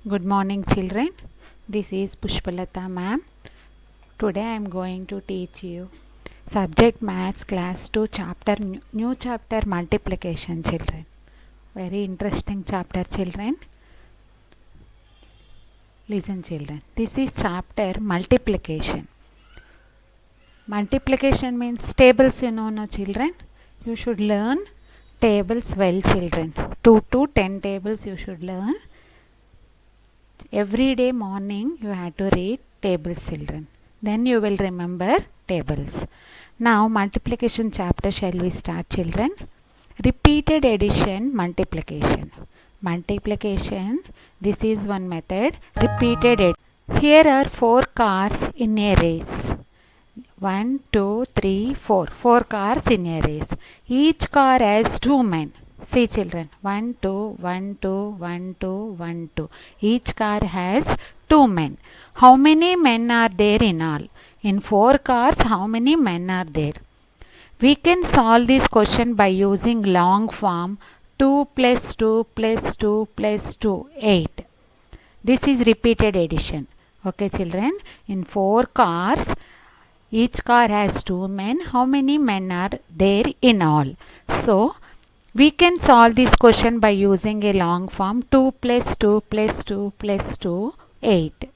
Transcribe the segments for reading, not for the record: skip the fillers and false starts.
Good morning, children. This is Pushpalata ma'am. Today I am going to teach you subject maths class 2 chapter new chapter multiplication, children. Very interesting chapter, children. Listen, children. This is chapter multiplication. Multiplication means tables, no, children. You should learn tables well, children. 2 to 10 tables you should learn. Every day morning you have to read tables, children. Then you will remember tables. Now multiplication chapter shall we start, children? Repeated addition multiplication. Multiplication, this is one method. Repeated addition. Here are 4 cars in a race. 1, 2, 3, 4. 4 cars in a race. Each car has 2 men. See, children, 1, 2, 1, 2, 1, 2, 1, 2. Each car has 2 men. How many men are there in all? In 4 cars, how many men are there? We can solve this question by using long form 2 plus 2 plus 2 plus 2, 8. This is repeated addition. Okay, children, in 4 cars, each car has 2 men. How many men are there in all? So, we can solve this question by using a long form 2 plus 2 plus 2 plus 2, 8.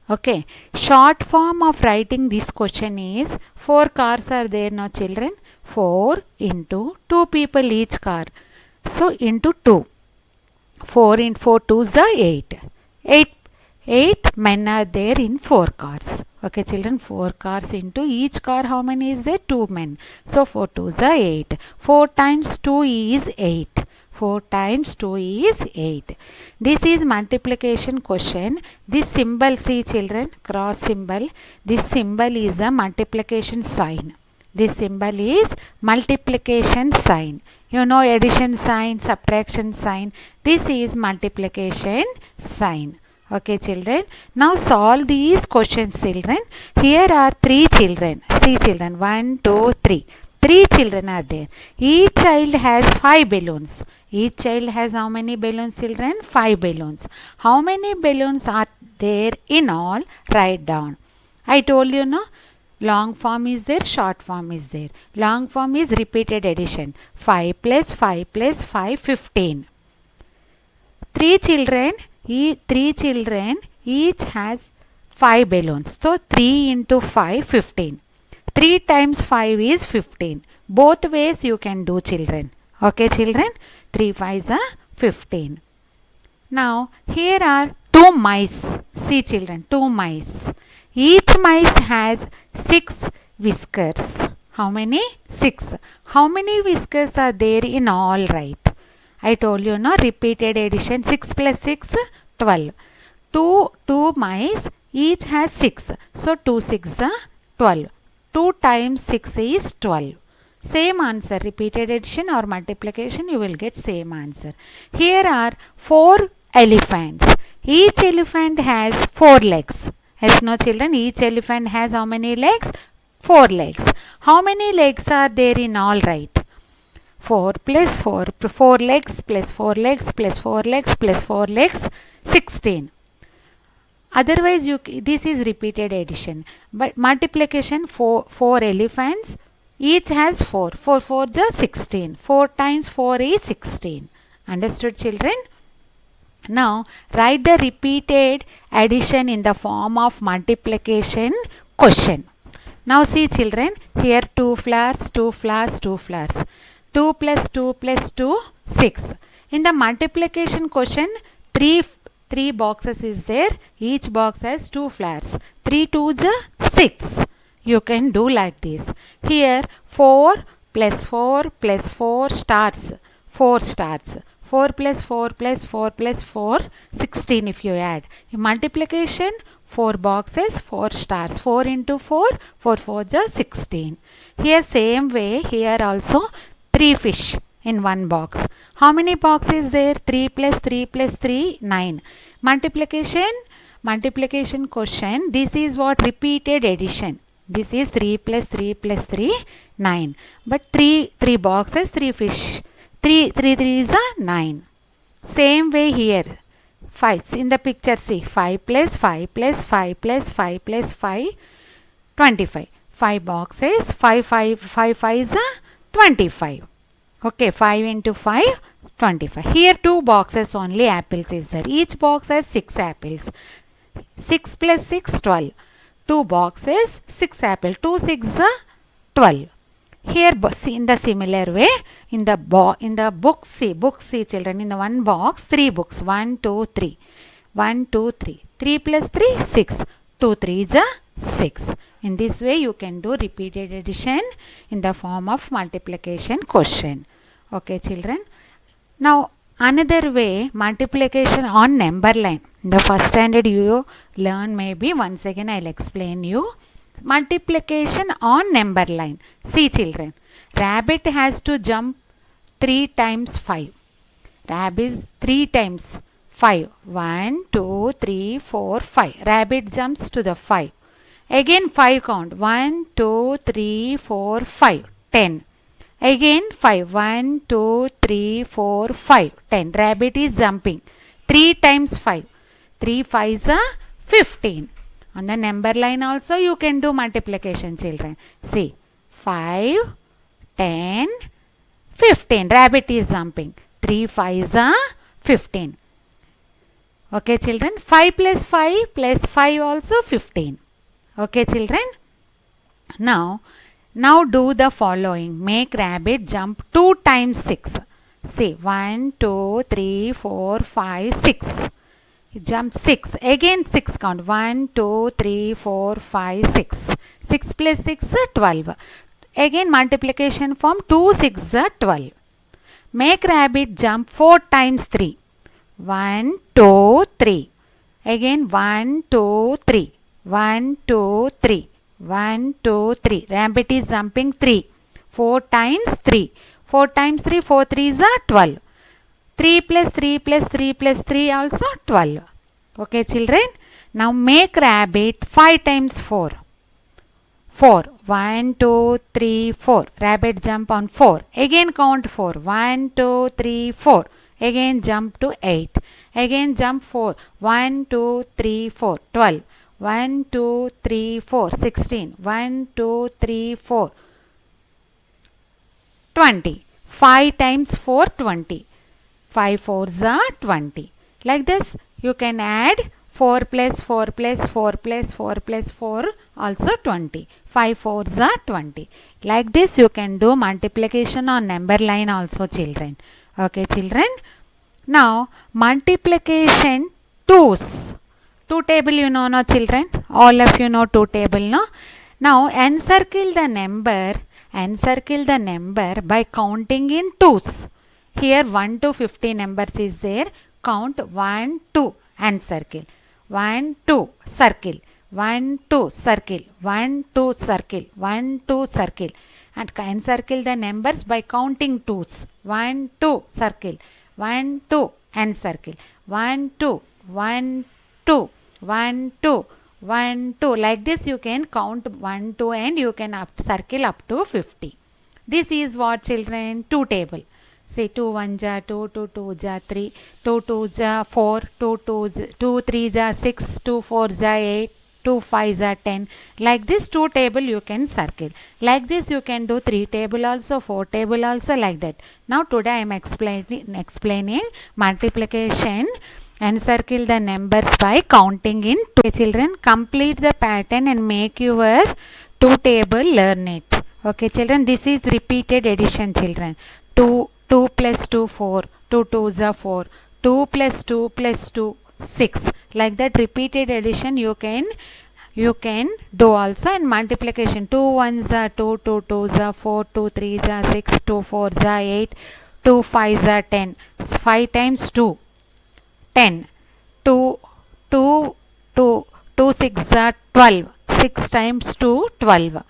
Okay. Short form of writing this question is 4 cars are there now, children. 4 into 2 people each car. So, into 2. 4 into 4 2s are 8. 8 men are there in 4 cars. Okay, children, 4 cars into each car, how many is there? 2 men. So, 4 2s are 8. 4 times 2 is 8. 4 times 2 is 8. This is multiplication question. This symbol, see, children, cross symbol. This symbol is a multiplication sign. This symbol is multiplication sign. You know addition sign, subtraction sign. This is multiplication sign. Okay, children. Now solve these questions, children. Here are 3 children. See, children. 1, 2, 3. 3 children are there. Each child has 5 balloons. Each child has how many balloons, children? 5 balloons. How many balloons are there in all? Write down. I told you, no? Long form is there, short form is there. Long form is repeated addition. 5 plus 5 plus 5, 15. 3 children, each has 5 balloons. So 3 into 5, 15. 3 times 5 is 15. Both ways you can do, children. Okay, children? 3 5s are 15. Now here are 2 mice. See, children, 2 mice. Each mice has 6 whiskers. How many? 6. How many whiskers are there in all, right? I told you, no, repeated addition. 6 plus 6, 12. 2 mice, each has 6. So 2 6 are 12. 2 times 6 is 12. Same answer. Repeated addition or multiplication, you will get same answer. Here are 4 elephants. Each elephant has 4 legs. Yes, no, children, each elephant has how many legs? 4 legs. How many legs are there in all, right? 4 plus 4. 4 legs plus 4 legs plus 4 legs plus 4 legs, 16. Otherwise, this is repeated addition. But multiplication, 4 elephants, each has 4. 4 4 is 16. 4 times 4 is 16. Understood, children? Now, write the repeated addition in the form of multiplication question. Now, see, children, here 2 flowers, 2 flowers, 2 flowers. 2 plus 2 plus 2, 6. In the multiplication question, 3 boxes is there. Each box has 2 flowers. 3 2s are 6. You can do like this. Here 4 plus 4 plus 4 stars. 4 stars. 4 plus 4 plus 4 plus 4, 16 if you add. In multiplication, 4 boxes, 4 stars. 4 into 4, 4 4s are 16. Here same way, here also 3 fish in one box. How many boxes is there? 3 plus 3 plus 3, 9. Multiplication question. This is what? Repeated addition. This is 3 plus 3 plus 3, 9. But 3 boxes, 3 fish. 3 3s are 9. Same way here. 5. In the picture see 5 plus 5 plus 5 plus 5 plus 5, 25. 5 boxes, 5 is 25. Okay, 5 into 5, 25. Here 2 boxes only apples is there. Each box has 6 apples. 6 plus 6, 12. 2 boxes, 6 apples. 2 6 12. Here see in the similar way, in the book see children, in the one box 3 books, 1 2 3, 1 2 3, 3 plus 3 6, 2 3 is 6. In this way you can do repeated addition in the form of multiplication question. Okay children. Now another way, multiplication on number line. In the first standard you learn, maybe once again I will explain you. Multiplication on number line. See children, rabbit has to jump 3 times 5. Rabbit is 3 times 5. 1, 2, 3, 4, 5. Rabbit jumps to the 5. Again 5 count. 1, 2, 3, 4, 5. 10. Again 5. 1, 2, 3, 4, 5. 10. Rabbit is jumping. 3 times 5. 3 5s are 15. On the number line also you can do multiplication children. See 5, 10, 15. Rabbit is jumping. 3 5s are 15. Okay children. 5 plus 5 also 15. Okay children. Now do the following. Make rabbit jump 2 times 6. See 1, 2, 3, 4, 5, 6. Jump 6. Again 6 count. 1, 2, 3, 4, 5, 6. 6 plus 6 12. Again multiplication form 2 6 12. Make rabbit jump 4 times 3. 1, 2, 3. Again 1, 2, 3. 1, 2, 3. 1, 2, 3. Rabbit is jumping 3. 4 times 3. 4 times 3, 4 3s are 12. 3 plus 3 plus 3 plus 3 also 12. Okay children. Now make rabbit 5 times 4. 4. 1, 2, 3, 4. Rabbit jump on 4. Again count 4. 1, 2, 3, 4. Again jump to 8. Again jump 4. 1, 2, 3, 4. 12. 1, 2, 3, 4. 16. 1, 2, 3, 4. 20. 5 times 4, 20. 5 4s are 20. Like this you can add 4 plus 4 plus 4 plus 4 plus 4 also 20. 5 4s are 20. Like this you can do multiplication on number line also children. Okay children. Now multiplication 2's. 2 table you know no children. All of you know 2 table no. Now encircle the number by counting in 2's. Here 1 to 50 numbers is there. Count 1, 2 and circle. 1, 2 circle. 1, 2 circle. 1, 2 circle. 1, 2 circle. And encircle the numbers by counting 2's. 1, 2 circle. 1, 2 and circle. 1, 2, 1, 2, 1, 2, 1, 2. Like this you can count 1, 2 and you can circle up to 50. This is what children? 2 table. Say 2 1 ja 2, 2 2 ja 3, 2 2 ja 4, 2 3 ja 6, 2 4 ja 8, 2 5 ja 10. Like this 2 table you can circle. Like this you can do 3 table also, 4 table also, like that. Now today I am explaining multiplication. Encircle the numbers by counting in 2. Okay, children, complete the pattern and make your 2 table, learn it. Okay children, this is repeated addition children. 2 plus 2 4, 2 2s are 4, 2 plus 2 plus 2 6. Like that repeated addition you can do also. And multiplication 2 1s are 2, 2 2s are 4, 2 3s are 6, 2 4s are 8, 2 5s are 10. 5 times 2 10. 2 6s are 12. 6 times 2 12.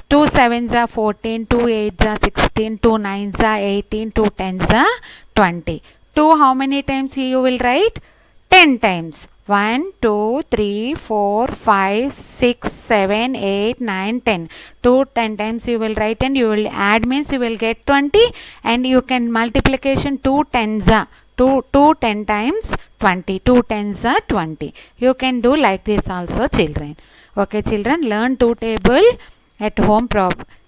2 7s are 14, 2 8s are 16, 2 9s are 18, 2 10s are 20. 2 how many times you will write? 10 times. 1, 2, 3, 4, 5, 6, 7, 8, 9, 10. 2 10 times you will write and you will add means you will get 20 and you can multiplication 2 10s are 2 10 times 20. 2 tens are 20. You can do like this also, children. Okay, children, learn 2 table at home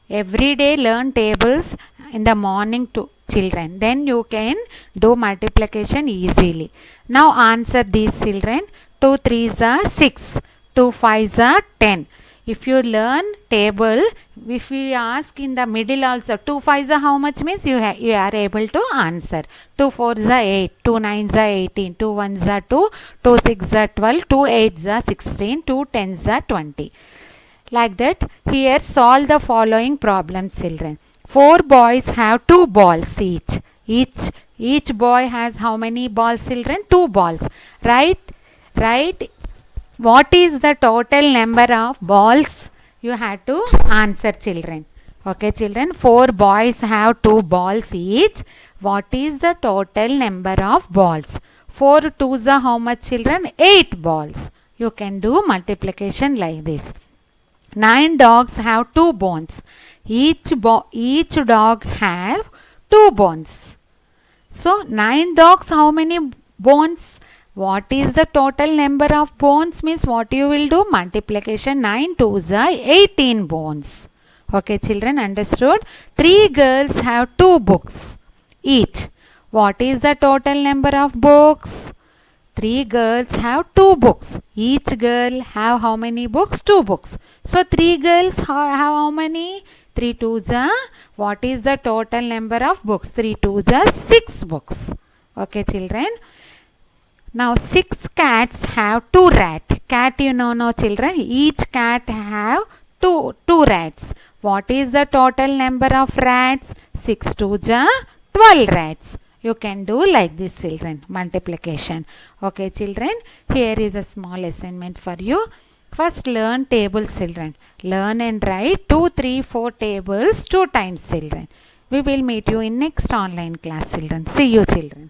every day. Learn tables in the morning to children. Then you can do multiplication easily. Now answer these, children. 2 threes are 6. 2 fives are 10. If you learn table, if we ask in the middle also, 2 5s are how much means you are able to answer. 2 4s are 8, 2 9s are 18, 2 1s are 2, 2 6s are 12, 2 8s are 16, 2 10s are 20. Like that, here solve the following problems, children. 4 boys have 2 balls each. Each boy has how many balls, children? 2 balls. Right? What is the total number of balls? You have to answer, children. Okay, children. 4 boys have 2 balls each. What is the total number of balls? 4 twos are how much, children? 8 balls. You can do multiplication like this. 9 dogs have 2 bones. Each dog have 2 bones. So 9 dogs, how many bones? What is the total number of bones means what you will do? Multiplication. 9 twos are 18 bones. Okay, children, understood? 3 girls have 2 books each. What is the total number of books? 3 girls have 2 books. Each girl have how many books? 2 books. So 3 girls have how many? 3 twos are, what is the total number of books? 3 twos are 6 books. Okay, children. Now 6 cats have 2 rats. Cat, you know, no, children. Each cat have two rats. What is the total number of rats? 6 twos are 12 rats. You can do like this, children. Multiplication. Okay, children. Here is a small assignment for you. First learn tables, children. Learn and write 2, 3, 4 tables 2 times, children. We will meet you in next online class, children. See you, children.